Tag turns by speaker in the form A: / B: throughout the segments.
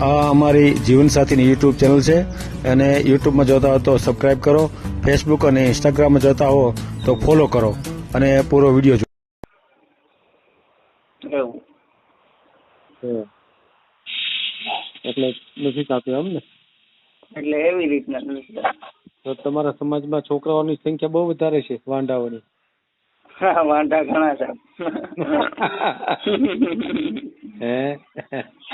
A: આ અમારી જીવનસાથીની YouTube channel છે અને યુટ્યુબમાં જોતા હો તો સબસ્ક્રાઇબ કરો, ફેસબુક અને ઇન્સ્ટાગ્રામમાં જોતા હો તો ફોલો કરો અને પૂરો વિડીયો જુઓ.
B: એવું
C: એટલે નથી થતું એમ ને?
B: એટલે એવી રીતના નથી.
C: તો તમારા સમાજમાં છોકરાઓની સંખ્યા બહુ વધારે છે વાંઢાઓની.
B: હા, વાંઢા ઘણા સાહેબ.
C: હે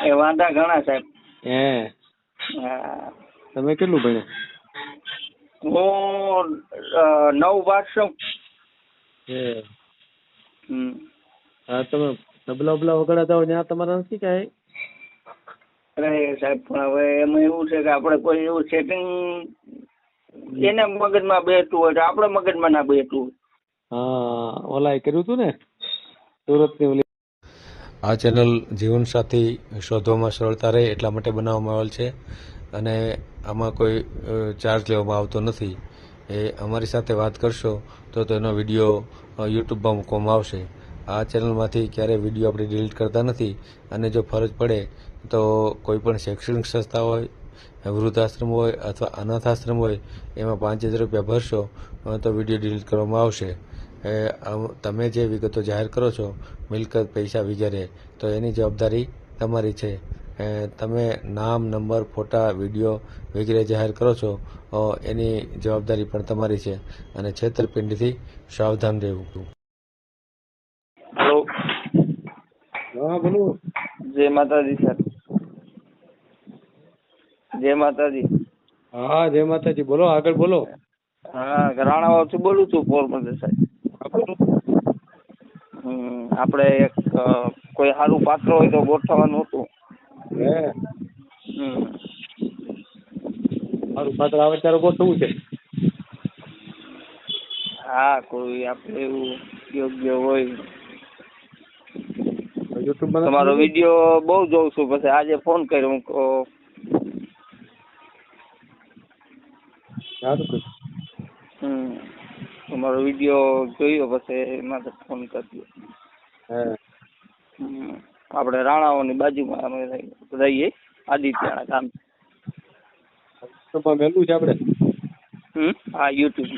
B: એ વાંઢા ઘણા સાહેબ.
C: હે
B: હા.
C: તમે કેટલું ભણ્યા?
B: હું 9 પાસ છું.
C: હે
B: હમ.
C: હા, તમે તબલા બબલા વગાડતા હોય ત્યાં તમારા નથી કાંઈ?
B: અરે સાહેબ, પણ હવે એમાં એવું છે કે આપણે કોઈ એવું સેટિંગ એના મગજમાં બેઠું હોય તો આપણે મગજમાં ના બેઠું હોય.
C: હા, ઓલાએ કર્યું હતું ને સુરતની ઓલી.
A: આ ચેનલ જીવનસાથી શોધવામાં સરળતા રહે એટલા માટે બનાવવામાં આવેલ છે અને આમાં કોઈ ચાર્જ લેવામાં આવતો નથી. એ અમારી સાથે વાત કરશો તો તેનો વિડીયો યુટ્યુબમાં મૂકવામાં આવશે. આ ચેનલમાંથી ક્યારેય વિડીયો આપણે ડિલીટ કરતા નથી અને જો ફરજ પડે તો કોઈ પણ શૈક્ષણિક સંસ્થા હોય, વૃદ્ધાશ્રમ હોય અથવા અનાથાશ્રમ હોય એમાં 5000 રૂપિયા ભરશો તો વિડીયો ડિલીટ કરવામાં આવશે. તમે જે વિગતો જાહેર કરો છો, મિલકત, પૈસા વગેરે, તો એની જવાબદારી તમારી છે. તમે નામ, નંબર, ફોટા, વિડીયો વગેરે જાહેર કરો છો એની જવાબદારી પણ તમારી છે અને છેતરપિંડીથી સાવધાન રહેવું.
B: હેલો.
C: હા, બોલો.
B: જય માતાજી સર. જય માતાજી.
C: હા, જય માતાજી. બોલો, આગળ બોલો.
B: હા, રાણાવાવથી બોલું છું, પોરબંદર સાહેબ. આપણે એક કોઈ સારું પાત્ર હોય તો ગોઠવવાનું હતું.
C: હે મારું પાત્ર આવે ત્યારે ગોઠવવું છે.
B: હા, કોઈ આપણે એવું યોગ્ય હોય.
C: યુટ્યુબમાં
B: તમારો વિડીયો બહુ જોઉં છું, પછી આજે ફોન કર્યો. હું તમારો વિડીયો જોયો પછી એમાં ફોન કરી. આપણે રાણાઓની બાજુમાં અમે રહીએ, આદિત્યના ગામ.
C: વહેલું છે આપણે.
B: હા, યુટ્યુબ.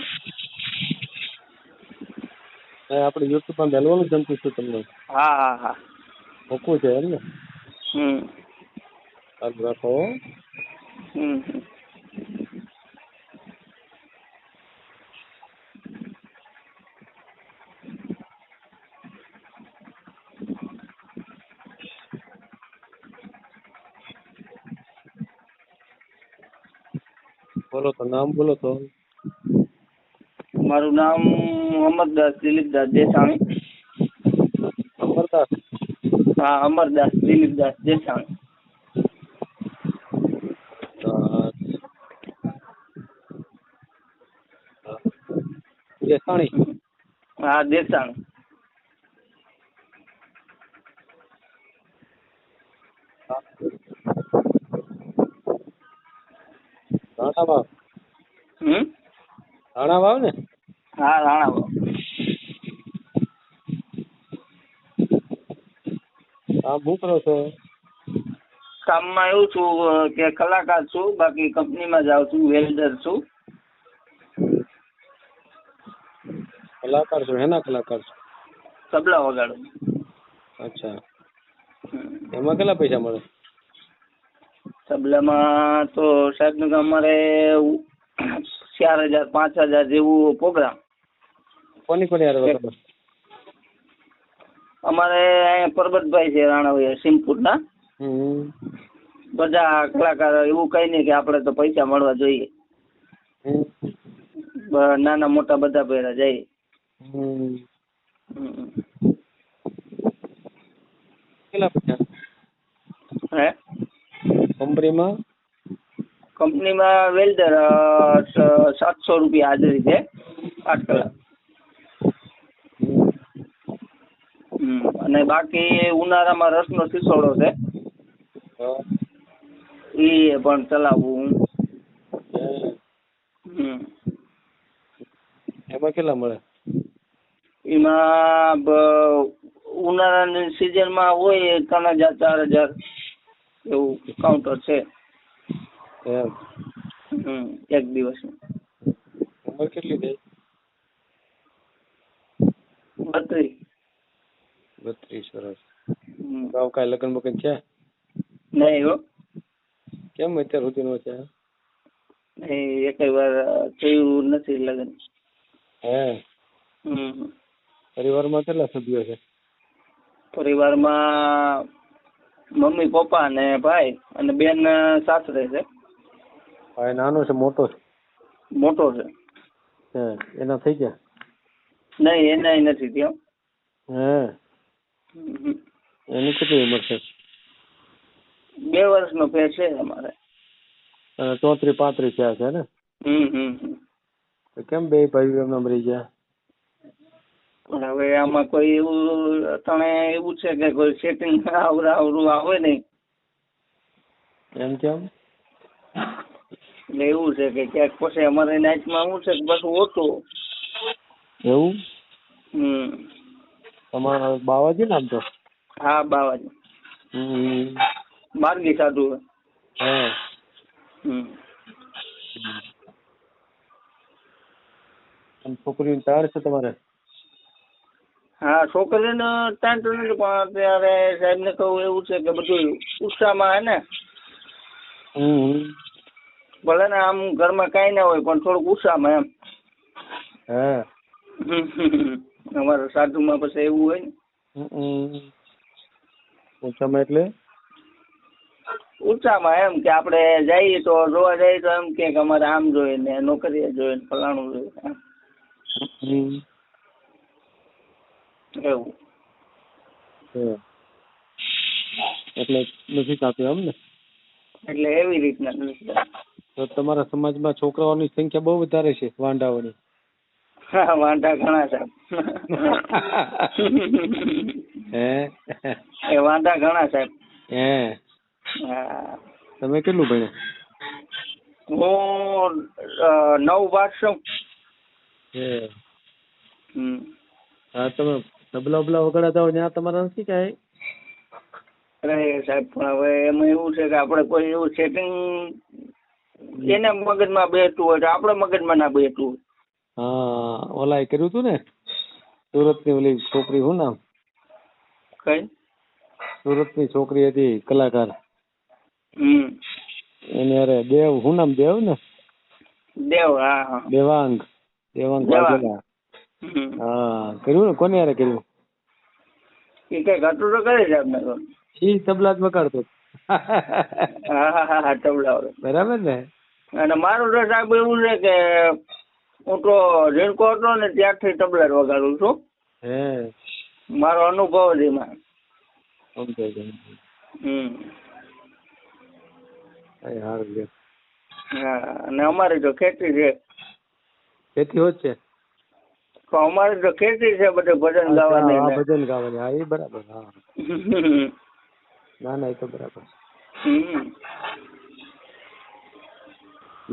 C: આપણે યુટ્યુબમાં મેળવાનું જમતું છું તમને.
B: હા હા હા.
C: મૂકવું છે એમ ને? ચાલુ રાખો. બોલો તો, નામ બોલો તો.
B: મારું નામ અમરદાસ દિલીપદાસ દેસાણી.
C: અમરદાસ?
B: હા, અમરદાસ દિલીપદાસ દેસાણી.
C: દેસાણી?
B: હા, દેસાણી.
C: રાણાવાવ? રાણાવાવ ને?
B: હા, રાણાવાવ.
C: શું કરો છો?
B: કામમાં એવું છું કે કલાકાર છું, બાકી કંપનીમાં જાઉં છું, વેલ્ડર છું.
C: કલાકાર છો? હેના કલાકાર છો?
B: તબલા વગાડું.
C: અચ્છા. એમાં કેટલા પૈસા મળે?
B: તબલામાં તો સાહેબ અમારે 4000 5000 જેવું પ્રોગ્રામ.
C: કોની કોની યાર વગાડો?
B: અમારે અહીંયા પરબતભાઈ છે રાણાભાઈ સિંહપુરના. બધા કલાકાર એવું કઈ નહીં કે આપણે તો પૈસા મળવા જોઈએ. નાના મોટા બધા પહેલા જઈએ.
C: કેટલા પૈસા?
B: હે? કંપનીમાં વેલ્ડર 700 રૂપિયા હાજરી છે 8 કલાક. અને બાકી ઉનાળામાં રસનો સિસોડો છે, એ પણ ચલાવવું.
C: એમાં કેટલા મળે?
B: એમાં ઉનાળાની સિઝનમાં હોય 3000 4000. એવું કાઉન્ટર છે.
C: એમ.
B: એક દિવસનું
C: ઉંમર કેટલી થઈ?
B: 32.
C: 32 વર્ષ. ગાવ કાંઈ લગ્ન બગન છે?
B: નહીં હો,
C: કેમ અત્યાર સુધી નો છે?
B: એક વાર થયું નથી લગ્ન.
C: હે. પરિવારમાં કેટલા સભ્યો છે?
B: પરિવારમાં મમ્મી પપ્પા ને ભાઈ અને બેન સાસરે છે.
C: ભાઈ નાનો છે મોટો છે?
B: મોટો છે.
C: હે. એના થઈ ગયા?
B: નહીં, એનાય નથી થયો.
C: હે. એની કેટલી ઉંમર છે?
B: 2 વર્ષનો ફેર છે અમારે.
C: 34-35 થયા છે ને? તો કેમ બે ભાઈઓ એમના મરી ગયા?
B: પણ હવે આમાં કોઈ એવું તણે એવું છે કે કોઈ સેટિંગ આવરું આવે નહીં.
C: એમ કેમ?
B: એટલે એવું છે કે ક્યાંક પછી અમારે નાઇટમાં શું છે કે પાછું ઓછું.
C: એવું?
B: તમારા
C: બાવાજી નામ તો?
B: હા, બાવાજી. માર્ગી સાધુ.
C: હા. છોકરીને તાર છે તમારે?
B: હા, છોકરીને ટાઈમ તો નથી, પણ અત્યારે સાહેબને કહું એવું છે કે બધું ઉત્સાહમાં હે ને. ભલે ને આમ ઘરમાં કાંઈ ના હોય પણ થોડુંક ઉત્સાહમાં એમ.
C: હા.
B: અમારા સાધુમાં પછી એવું હોય ને.
C: ઉત્સાહમાં એટલે?
B: ઉત્સાહમાં એમ કે આપણે જઈએ તો જોવા જઈએ તો એમ કે અમારે આમ જોઈએ ને નોકરીએ જોઈએ ને ફલાણું જોઈએ. એવું
C: એટલે નથી થતું એમ ને?
B: એટલે એવી રીતના નથી થતું.
C: તો તમારા સમાજમાં છોકરાઓની સંખ્યા બહુ વધારે છે વાંઢાઓની?
B: હા, વાંઢા ઘણા સાહેબ.
C: હે?
B: એ વાંઢા ઘણા સાહેબ.
C: હે.
B: હા.
C: તમે કેટલું ભણ્યા?
B: હું 9 પાસ છું.
C: હે. હા, તમે તબલા બબલા વગાડતા હોય ત્યાં તમારા નથી કાંઈ?
B: અરે સાહેબ, પણ હવે એમાં એવું છે કે આપણે કોઈ એવું સેટિંગ એના મગજમાં બેસતું હોય તો આપણે મગજમાં ના બેસતું હોય.
C: હા, ઓલા કર્યું હતું ને સુરતની ઓલી છોકરી, શું નામ?
B: કઈ?
C: સુરતની છોકરી હતી કલાકાર. એની અરે દેવ, શું નામ? દેવ ને?
B: દેવ. હા.
C: દેવાંગ વાઘેલા. હા, કર્યું ને? કોને યારે કર્યું?
B: એ કઈ ઘટું તો કરે સાહેબ ને તો.
C: ઈ તબલા જ વગાડતો.
B: હા, તબલા.
C: બરાબર ને?
B: અને મારું તો સાહેબ એવું છે કે હું તો ઝીણકો હતો ને ત્યારથી તબલા જ વગાડું છું.
C: હે.
B: મારો અનુભવ જ એમાં.
C: સમજાય છે.
B: હા, અને અમારી તો ખેતી છે.
C: ખેતી હોત છે?
B: તો અમારી તો ખેતી છે, બધે ભજન ગાવાની.
C: ભજન ગાવાની. હા, એ બરાબર. હા. ના, એ તો બરાબર.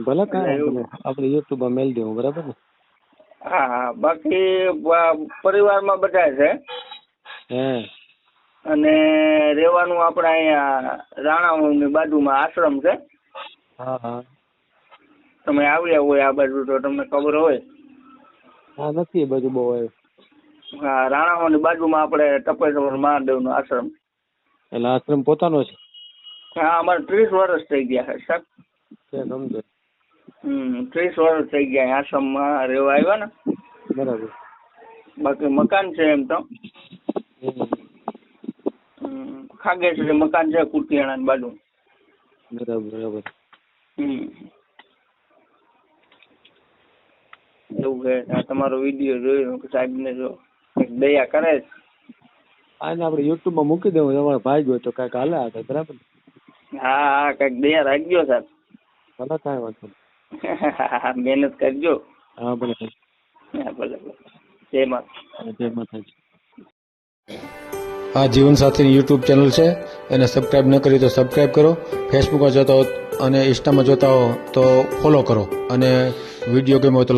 C: ભલે કાંઈ આપણે યુટ્યુબમાં મેલ દેવું, બરાબર ને?
B: હા, બાકી પરિવારમાં બધા છે.
C: હે.
B: અને રહેવાનું આપણે અહીંયા રાણાની બાજુમાં આશ્રમ છે.
C: હા.
B: તમે આવ્યા હોય આ બાજુ તો તમને ખબર હોય.
C: હા, નથી એ બાજુ બહુ આવ્યું.
B: હા, રાણાઓની બાજુમાં આપણે તપેશ્વર મહાદેવનો આશ્રમ.
C: એટલે આશ્રમ પોતાનો છે?
B: હા, અમારે 30 વર્ષ થઈ ગયા છે સાહેબ.
C: સમજો.
B: 30 વર્ષ થઈ ગયા આશ્રમમાં રહેવા આવ્યા ને.
C: બરાબર.
B: બાકી મકાન છે એમ તો. ખાગેશ્વરી મકાન છે કુટિયાણા બાજુ.
C: બરાબર.
B: એવું છે. આ તમારો વિડીયો જોયો સાહેબ ને જો દયા કરે.
C: આને આપણે યુટ્યુબમાં મૂકી દેવું, તમારો ભાઈ હોય તો કાંઈક હાલે આગળ, બરાબર?
B: હા, કંઈક દયા રાખજો સાહેબ.
C: ભલે, કાંઈ વાંધો નહીં.
B: મહેનત કરજો.
C: હા, ભલે.
B: હા, ભલે. જય માતાજી.
A: આ જીવનસાથીની યુટ્યુબ ચેનલ છે, એને સબસ્ક્રાઈબ ન કરી તો સબસ્ક્રાઈબ કરો. ફેસબુકમાં જોતા હો અને ઇન્સ્ટામાં જોતા હો તો ફોલો કરો, અને વિડીયો ગમ્યો હોય તો